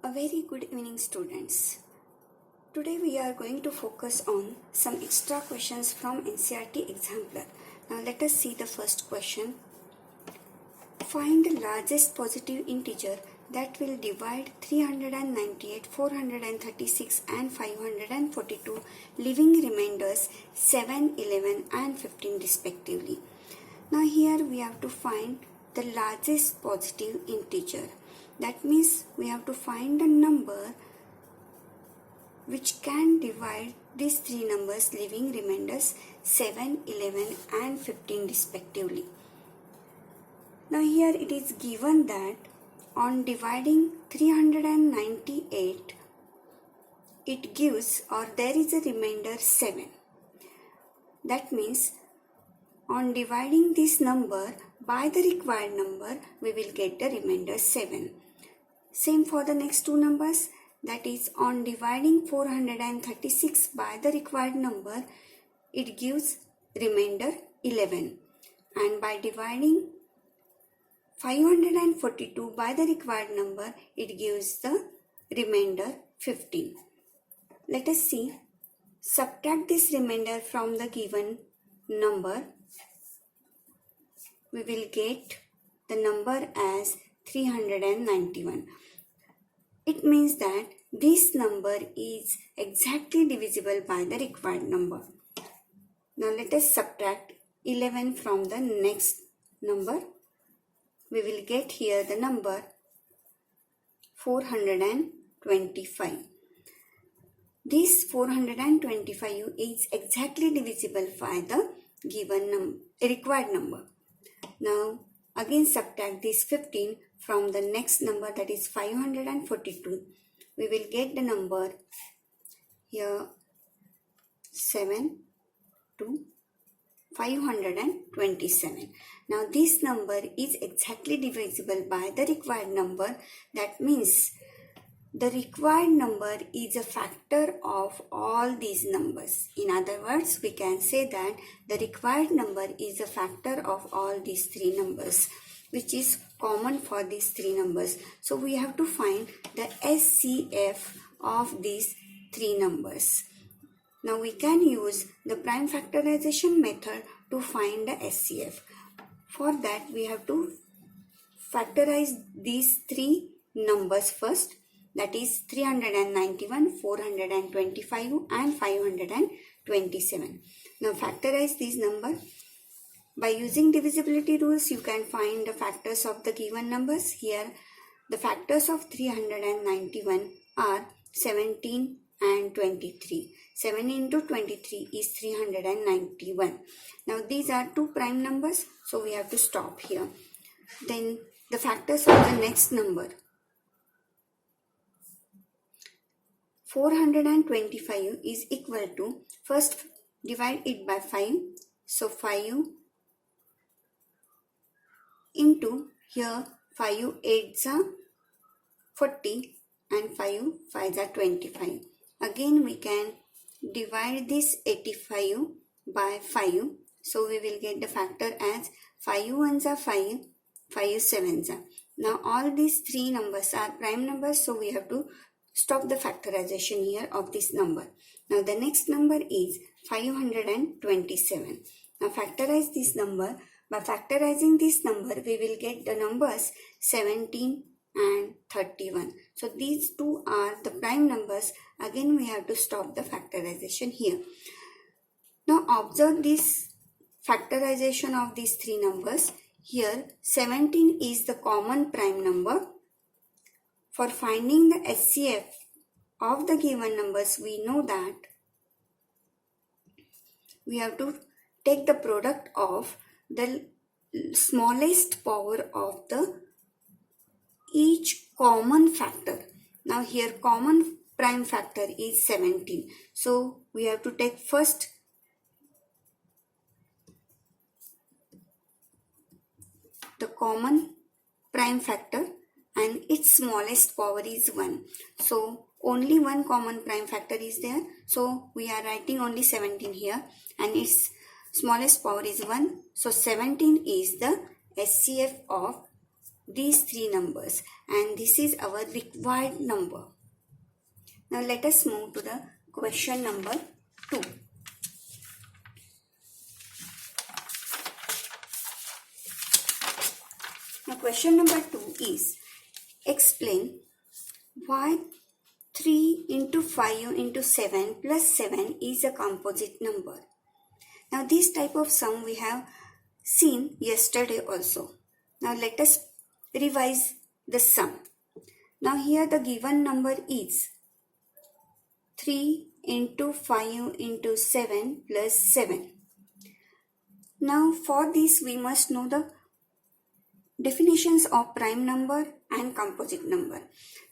A very good evening, students. Today we are going to focus on some extra questions from NCERT Examplar. Now let us see the first question. Find the largest positive integer that will divide 398, 436 and 542, leaving remainders 7, 11 and 15 respectively. Now here we have to find the largest positive integer. That means we have to find a number which can divide these three numbers, leaving remainders 7, 11 and 15 respectively. Now here it is given that on dividing 398, it gives or there is a remainder 7. That means on dividing this number by the required number, we will get the remainder 7. Same for the next two numbers, that is on dividing 436 by the required number, it gives remainder 11. And by dividing 542 by the required number, it gives the remainder 15. Let us see. Subtract this remainder from the given number. We will get the number as 391. It means that this number is exactly divisible by the required number. Now let us subtract 11 from the next number. We will get here the number 425. This 425 is exactly divisible by the given required number. Now again subtract this 15 from the next number, that is 542. We will get the number here 7 to 527. Now this number is exactly divisible by the required number. That means the required number is a factor of all these numbers. In other words, we can say that the required number is a factor of all these three numbers, which is common for these three numbers. So we have to find the SCF of these three numbers. Now we can use the prime factorization method to find the SCF. For that we have to factorize these three numbers first, that is 391, 425 and 527. Now factorize these numbers. By using divisibility rules, you can find the factors of the given numbers. Here the factors of 391 are 17 and 23. 7 into 23 is 391. Now these are two prime numbers, so we have to stop here. Then the factors of the next number. 425 is equal to, first divide it by 5. So 5 into here 5 8s are 40 and 5 5s are 25. Again we can divide this 85 by 5. So we will get the factor as 5 1s are 5, 5 7s are. Now all these three numbers are prime numbers, so we have to stop the factorization here of this number. Now the next number is 527. Now factorize this number. By factorizing this number, we will get the numbers 17 and 31. So these two are the prime numbers. Again we have to stop the factorization here. Now observe this factorization of these three numbers. Here 17 is the common prime number. For finding the SCF of the given numbers, we know that we have to take the product of the smallest power of the each common factor. Now here common prime factor is 17. So we have to take first the common prime factor and its smallest power is 1. So only one common prime factor is there. So we are writing only 17 here and its smallest power is 1. So 17 is the SCF of these three numbers, and this is our required number. Now let us move to the question number 2. Now question number 2 is, explain why 3 into 5 into 7 plus 7 is a composite number. Now this type of sum we have seen yesterday also. Now let us revise the sum. Now here the given number is 3 into 5 into 7 plus 7. Now for this we must know the definitions of prime number and composite number,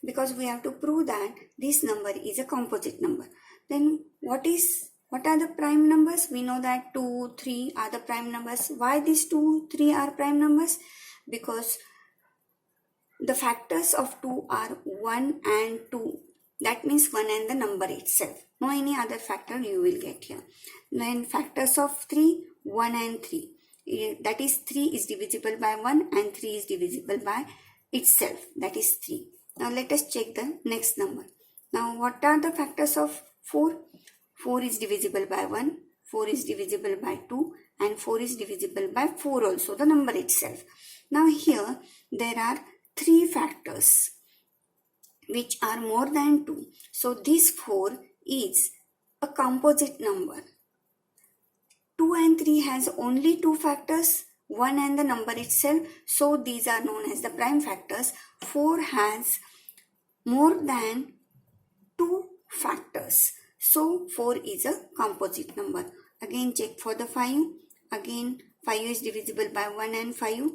because we have to prove that this number is a composite number. Then what are the prime numbers? We know that 2, 3 are the prime numbers. Why these 2, 3 are prime numbers? Because the factors of 2 are 1 and 2. That means 1 and the number itself. No any other factor you will get here. Then factors of 3, 1 and 3. That is 3 is divisible by 1 and 3 is divisible by itself. That is 3. Now let us check the next number. Now what are the factors of 4? 4 is divisible by 1, 4 is divisible by 2 and 4 is divisible by 4 also, the number itself. Now here there are 3 factors which are more than 2. So this 4 is a composite number. 2 and 3 has only 2 factors, 1 and the number itself. So these are known as the prime factors. 4 has more than 2 factors. So 4 is a composite number. Again check for the 5. Again 5 is divisible by 1 and 5.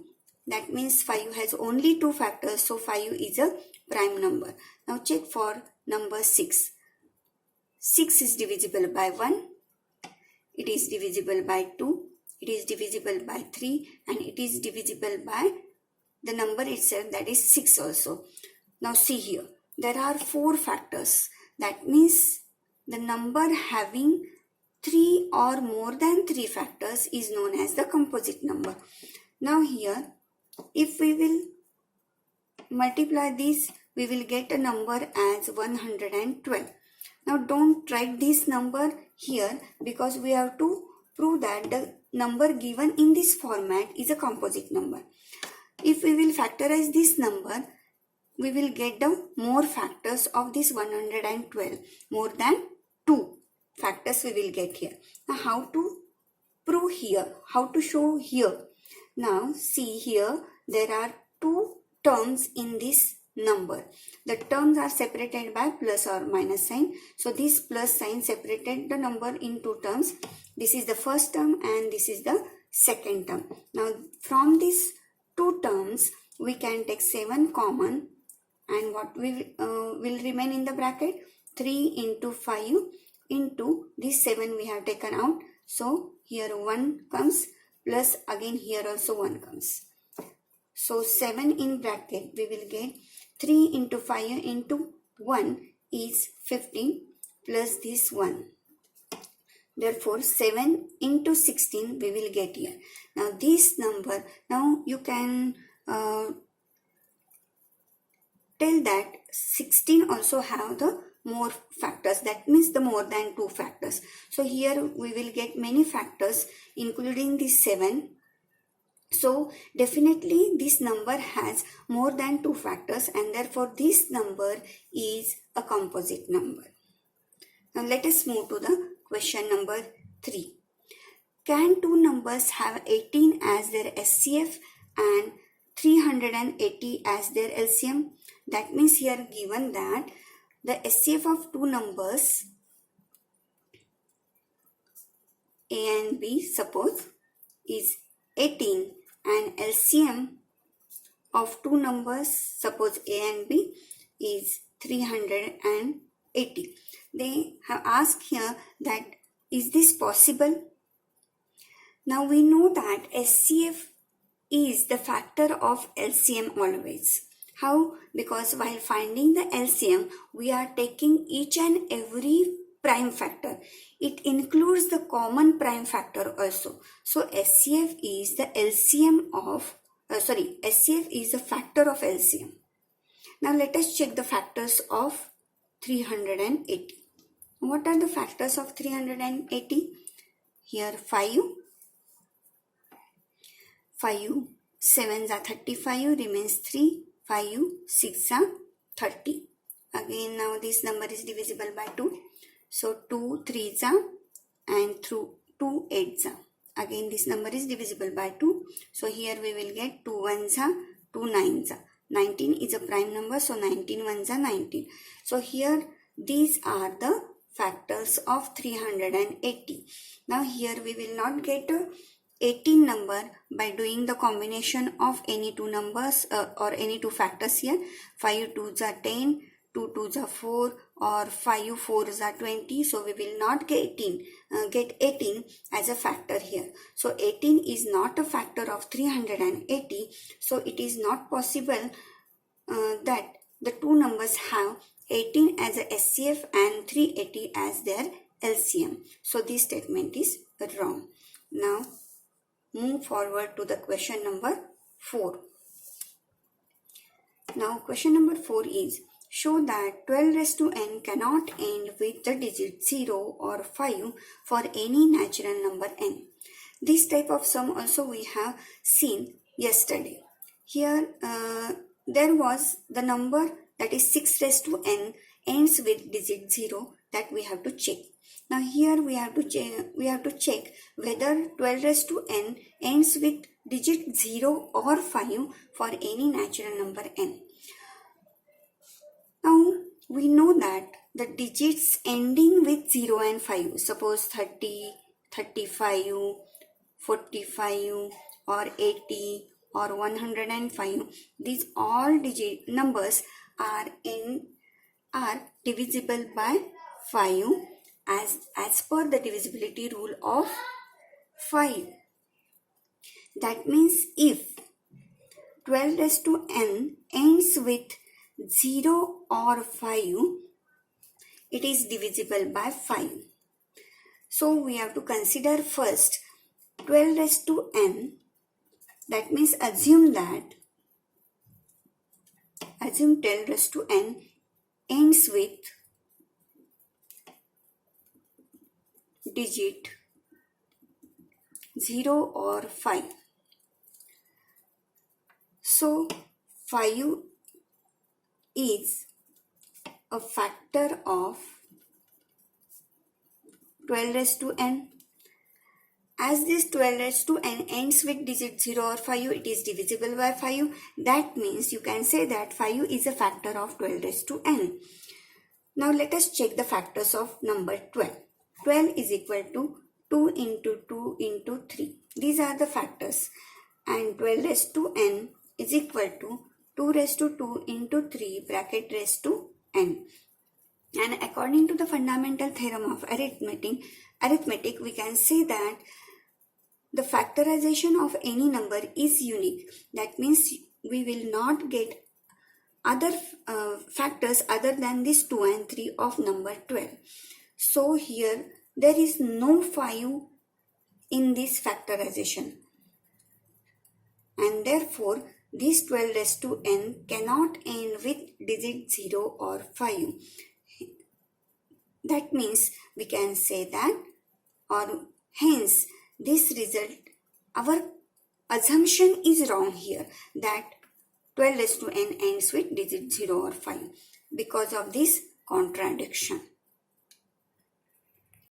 That means 5 has only 2 factors. So 5 is a prime number. Now check for number 6. 6 is divisible by 1. It is divisible by 2, it is divisible by 3 and it is divisible by the number itself, that is 6 also. Now see here, there are 4 factors. That means the number having 3 or more than 3 factors is known as the composite number. Now here, if we will multiply this, we will get a number as 112. Now don't write this number here because we have to prove that the number given in this format is a composite number. If we will factorize this number, we will get the more factors of this 112. More than 2 factors we will get here. Now how to prove here? How to show here? Now see here, there are 2 terms in this number. The terms are separated by plus or minus sign. So this plus sign separated the number in 2 terms. This is the first term and this is the second term. Now from these 2 terms we can take 7 common, and what will remain in the bracket? 3 into 5 into this 7 we have taken out. So here 1 comes, plus again here also 1 comes. So 7 in bracket we will get 3 into 5 into 1 is 15 plus this 1. Therefore 7 into 16 we will get here. Now this number, now you can tell that 16 also have the more factors. That means the more than 2 factors. So here we will get many factors including this 7. So definitely this number has more than 2 factors and therefore this number is a composite number. Now let us move to the question number 3. Can 2 numbers have 18 as their SCF and 380 as their LCM? That means here given that the SCF of 2 numbers A and B, suppose, is 18 and LCM of 2 numbers, suppose A and B, is 380. They have asked here that is this possible? Now we know that SCF is the factor of LCM always. How? Because while finding the LCM, we are taking each and every prime factor. It includes the common prime factor also. So SCF is the LCM of SCF is a factor of LCM. Now let us check the factors of 380. What are the factors of 380? Here 5 7s are 35, remains 3, 5 6 are 30. Again, now this number is divisible by 2. So 2 3s are and through 2 8s are. Again, this number is divisible by 2. So here we will get 2 1s are, 2 9s are. 19 is a prime number, so 19 1s are 19. So here these are the factors of 380. Now here we will not get a 18 number by doing the combination of any two numbers or any two factors here. 5 2s are 10, 2 2s are 4, or 5 4s are 20. So we will not get 18 as a factor here. So 18 is not a factor of 380. So it is not possible that the two numbers have 18 as a SCF and 380 as their LCM. So this statement is wrong. Now move forward to the question number 4. Now question number 4 is, show that 12 raised to n cannot end with the digit 0 or 5 for any natural number n. This type of sum also we have seen yesterday. Here there was the number that is 6 raised to n ends with digit 0 that we have to check. Now here we have to check whether 12 raised to n ends with digit 0 or 5 for any natural number n. Now we know that the digits ending with 0 and 5, suppose 30, 35, 45 or 80 or 105, these all digit numbers are divisible by 5 as per the divisibility rule of 5. That means if 12 raised to n ends with 0 or 5, it is divisible by 5. So we have to consider first 12 raised to n. That means assume 12 raised to n ends with digit 0 or 5. So 5 is a factor of 12 raised to n. As this 12 raised to n ends with digit 0 or 5, it is divisible by 5. That means you can say that 5 is a factor of 12 raised to n. Now let us check the factors of number 12. 12 is equal to 2 into 2 into 3. These are the factors. And 12 raised to n is equal to 2 raised to 2 into 3 bracket raised to n. And according to the fundamental theorem of arithmetic, we can say that the factorization of any number is unique. That means we will not get other factors other than this 2 and 3 of number 12. So here there is no 5 in this factorization. And therefore this 12 raised to n cannot end with digit 0 or 5. That means we can say that, or hence this result, our assumption is wrong here, that 12 raised to n ends with digit 0 or 5 because of this contradiction.